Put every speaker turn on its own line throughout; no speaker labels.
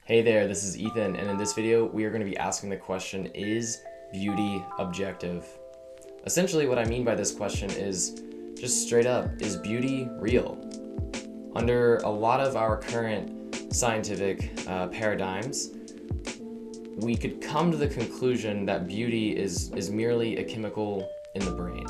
Hey there, this is Ethan, and in this video, we are going to be asking the question, is beauty objective? Essentially, what I mean by this question is just straight up, is beauty real? Under a lot of our current scientific paradigms, we could come to the conclusion that beauty is merely a chemical in the brain.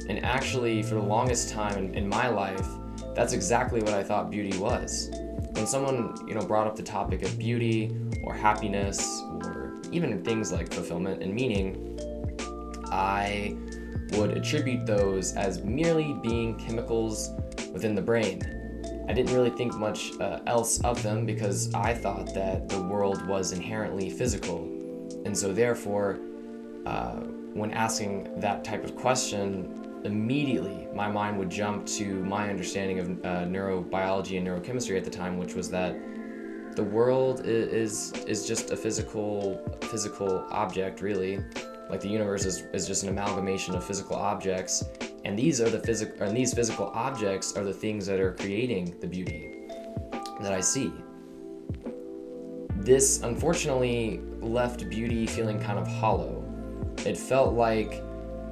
And actually, for the longest time in my life, that's exactly what I thought beauty was. When someone, brought up the topic of beauty or happiness or even things like fulfillment and meaning, I would attribute those as merely being chemicals within the brain. I didn't really think much else of them because I thought that the world was inherently physical. And so therefore, when asking that type of question, immediately my mind would jump to my understanding of neurobiology and neurochemistry at the time, which was that the world is just a physical object, really. Like the universe is just an amalgamation of physical objects, and these physical objects are the things that are creating the beauty that I see. This unfortunately left beauty feeling kind of hollow. It felt like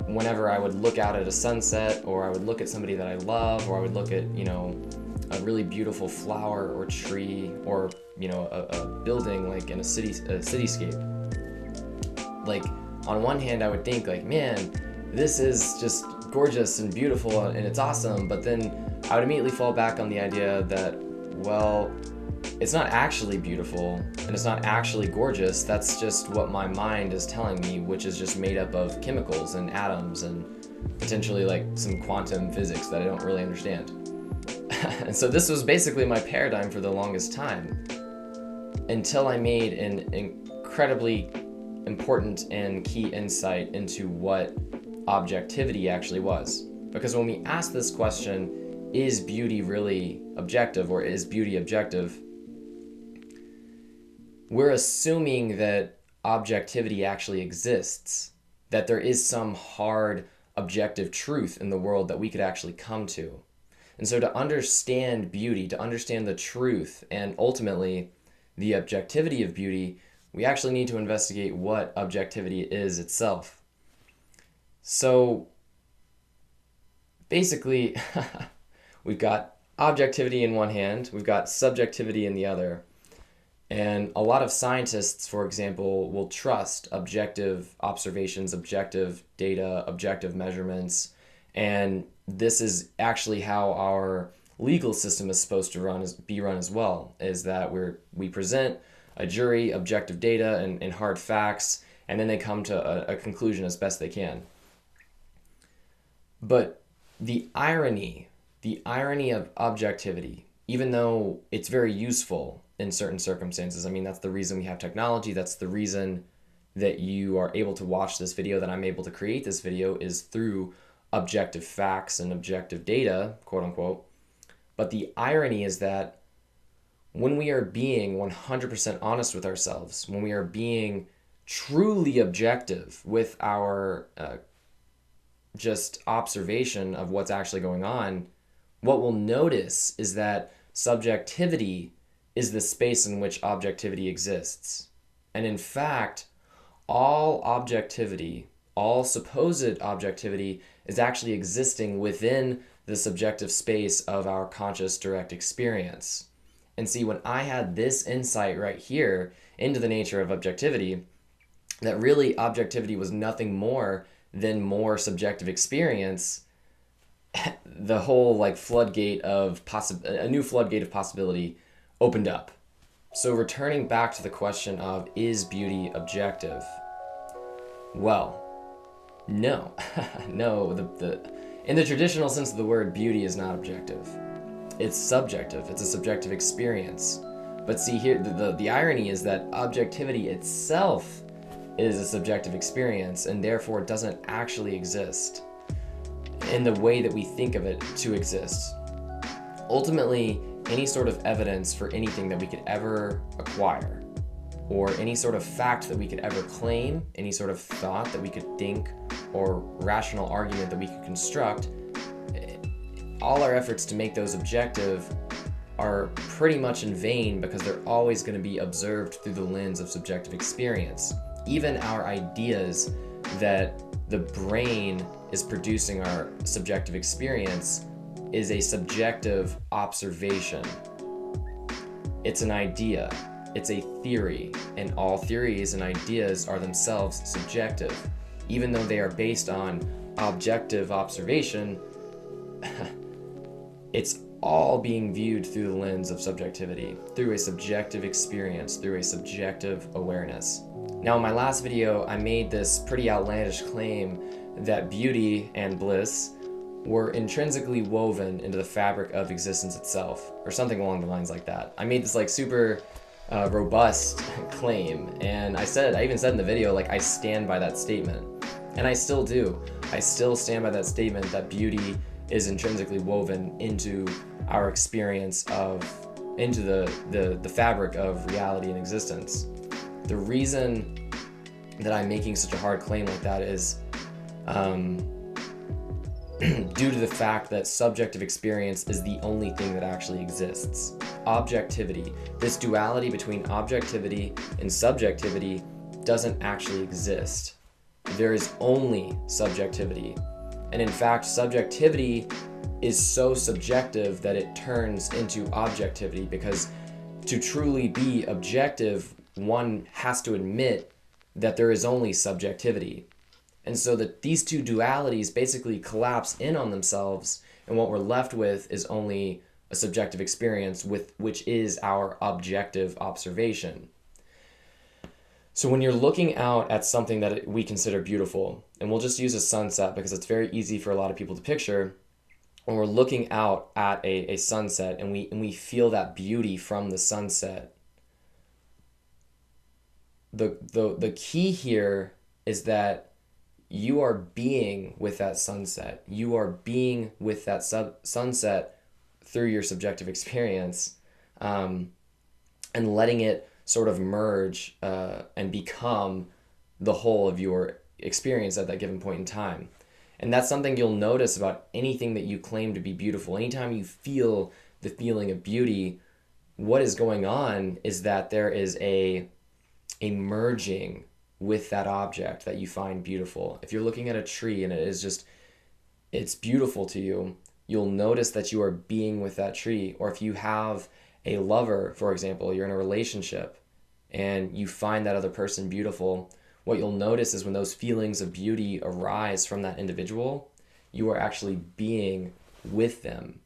whenever I would look out at a sunset, or I would look at somebody that I love, or I would look at, a really beautiful flower or tree, or, a building like in a cityscape. Like, on one hand, I would think like, man, this is just gorgeous and beautiful and it's awesome. But then I would immediately fall back on the idea that, well, it's not actually beautiful and it's not actually gorgeous. That's just what my mind is telling me, which is just made up of chemicals and atoms and potentially like some quantum physics that I don't really understand. And so this was basically my paradigm for the longest time, until I made an incredibly important and key insight into what objectivity actually was. Because when we ask this question, is beauty really objective, or is beauty objective, we're assuming that objectivity actually exists, that there is some hard objective truth in the world that we could actually come to. And so to understand beauty, to understand the truth, and ultimately the objectivity of beauty, we actually need to investigate what objectivity is itself. So basically, we've got objectivity in one hand, we've got subjectivity in the other. And a lot of scientists, for example, will trust objective observations, objective data, objective measurements. And this is actually how our legal system is supposed to be run as well, is that we present a jury objective data and hard facts, and then they come to a conclusion as best they can. But the irony of objectivity, even though it's very useful in certain circumstances, I mean, that's the reason we have technology, that's the reason that you are able to watch this video, that I'm able to create this video, is through objective facts and objective data, quote unquote. But the irony is that when we are being 100% honest with ourselves, when we are being truly objective with our just observation of what's actually going on, what we'll notice is that subjectivity is the space in which objectivity exists. And in fact, all objectivity, all supposed objectivity, is actually existing within the subjective space of our conscious direct experience. And see, when I had this insight right here into the nature of objectivity, that really objectivity was nothing more than more subjective experience, the whole a new floodgate of possibility opened up. So returning back to the question of, is beauty objective? Well, no. No, in the traditional sense of the word, beauty is not objective. It's subjective. It's a subjective experience. But see here, the irony is that objectivity itself is a subjective experience, and therefore doesn't actually exist in the way that we think of it to exist. Ultimately, any sort of evidence for anything that we could ever acquire, or any sort of fact that we could ever claim, any sort of thought that we could think, or rational argument that we could construct, all our efforts to make those objective are pretty much in vain because they're always going to be observed through the lens of subjective experience. Even our ideas that the brain is producing our subjective experience is a subjective observation. It's an idea, it's a theory, and all theories and ideas are themselves subjective. Even though they are based on objective observation, it's all being viewed through the lens of subjectivity, through a subjective experience, through a subjective awareness. Now, in my last video, I made this pretty outlandish claim that beauty and bliss were intrinsically woven into the fabric of existence itself, or something along the lines like that. I made this like super robust claim, and I even said in the video, like, I stand by that statement, and I still do. I still stand by that statement that beauty is intrinsically woven into our experience into the fabric of reality and existence. The reason that I'm making such a hard claim like that is due to the fact that subjective experience is the only thing that actually exists. Objectivity, this duality between objectivity and subjectivity, doesn't actually exist. There is only subjectivity. And in fact, subjectivity is so subjective that it turns into objectivity, because to truly be objective, one has to admit that there is only subjectivity. And so that these two dualities basically collapse in on themselves, and what we're left with is only a subjective experience, which is our objective observation. So when you're looking out at something that we consider beautiful, and we'll just use a sunset because it's very easy for a lot of people to picture, when we're looking out at a sunset and we feel that beauty from the sunset, the key here is that you are being with that sunset. You are being with that sunset through your subjective experience, and letting it sort of merge and become the whole of your experience at that given point in time. And that's something you'll notice about anything that you claim to be beautiful. Anytime you feel the feeling of beauty, what is going on is that there is a merging with that object that you find beautiful. If you're looking at a tree and it's beautiful to you, you'll notice that you are being with that tree. Or if you have a lover, for example, you're in a relationship and you find that other person beautiful, what you'll notice is when those feelings of beauty arise from that individual, you are actually being with them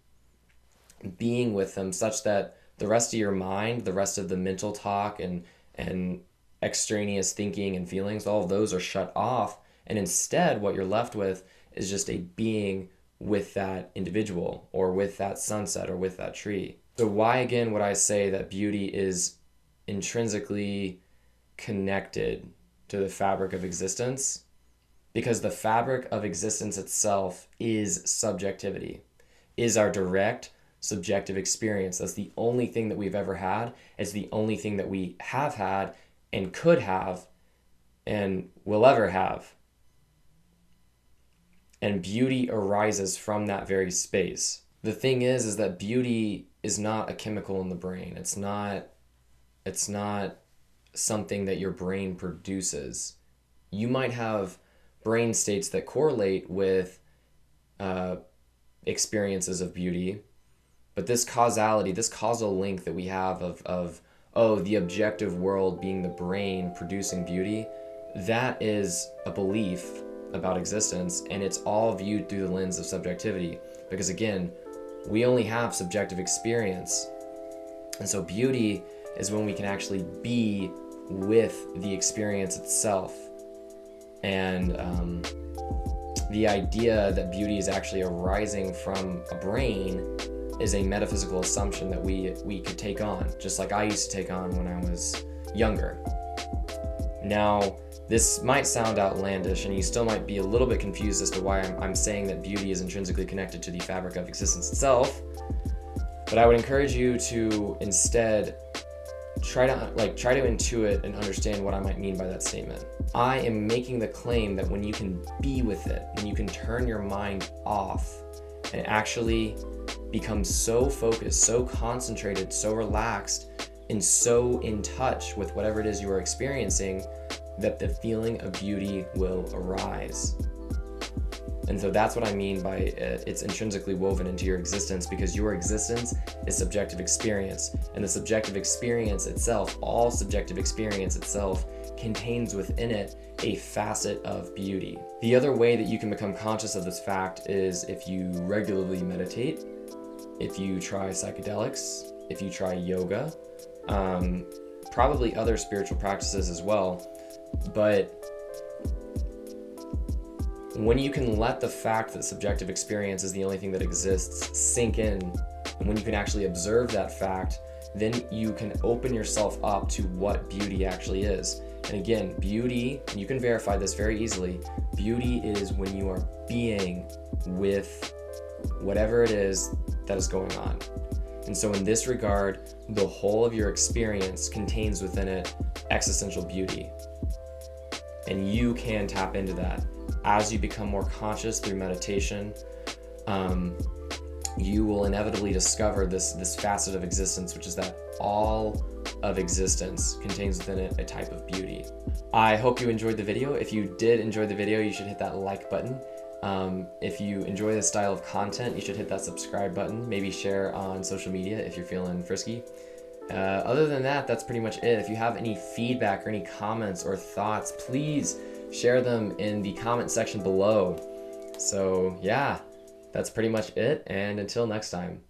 such that the rest of your mind, the rest of the mental talk and extraneous thinking and feelings, all of those are shut off. And instead, what you're left with is just a being with that individual or with that sunset or with that tree. So why again would I say that beauty is intrinsically connected to the fabric of existence? Because the fabric of existence itself is subjectivity, is our direct subjective experience. That's the only thing that we've ever had. It's the only thing that we have had and could have and will ever have. And beauty arises from that very space. The thing is that beauty is not a chemical in the brain. It's not something that your brain produces. You might have brain states that correlate with experiences of beauty, but this causality, this causal link that we have of the objective world being the brain producing beauty, that is a belief about existence, and it's all viewed through the lens of subjectivity. Because again, we only have subjective experience. And so beauty is when we can actually be with the experience itself. And the idea that beauty is actually arising from a brain is a metaphysical assumption that we could take on, just like I used to take on when I was younger. Now, this might sound outlandish, and you still might be a little bit confused as to why I'm saying that beauty is intrinsically connected to the fabric of existence itself. But I would encourage you to instead try to intuit and understand what I might mean by that statement. I am making the claim that when you can be with it, when you can turn your mind off and actually become so focused, so concentrated, so relaxed, and so in touch with whatever it is you are experiencing that the feeling of beauty will arise. And so that's what I mean by it's intrinsically woven into your existence, because your existence is subjective experience, and the subjective experience itself, all subjective experience itself, contains within it a facet of beauty. The other way that you can become conscious of this fact is if you regularly meditate, if you try psychedelics, if you try yoga, probably other spiritual practices as well. But when you can let the fact that subjective experience is the only thing that exists sink in, and when you can actually observe that fact, then you can open yourself up to what beauty actually is. And again, beauty, and you can verify this very easily, beauty is when you are being with whatever it is that is going on. And so in this regard, the whole of your experience contains within it existential beauty. And you can tap into that. As you become more conscious through meditation, you will inevitably discover this facet of existence, which is that all of existence contains within it a type of beauty. I hope you enjoyed the video. If you did enjoy the video, you should hit that like button. If you enjoy this style of content, you should hit that subscribe button. Maybe share on social media if you're feeling frisky. Other than that, that's pretty much it. If you have any feedback or any comments or thoughts, please share them in the comment section below. So yeah, that's pretty much it, and until next time.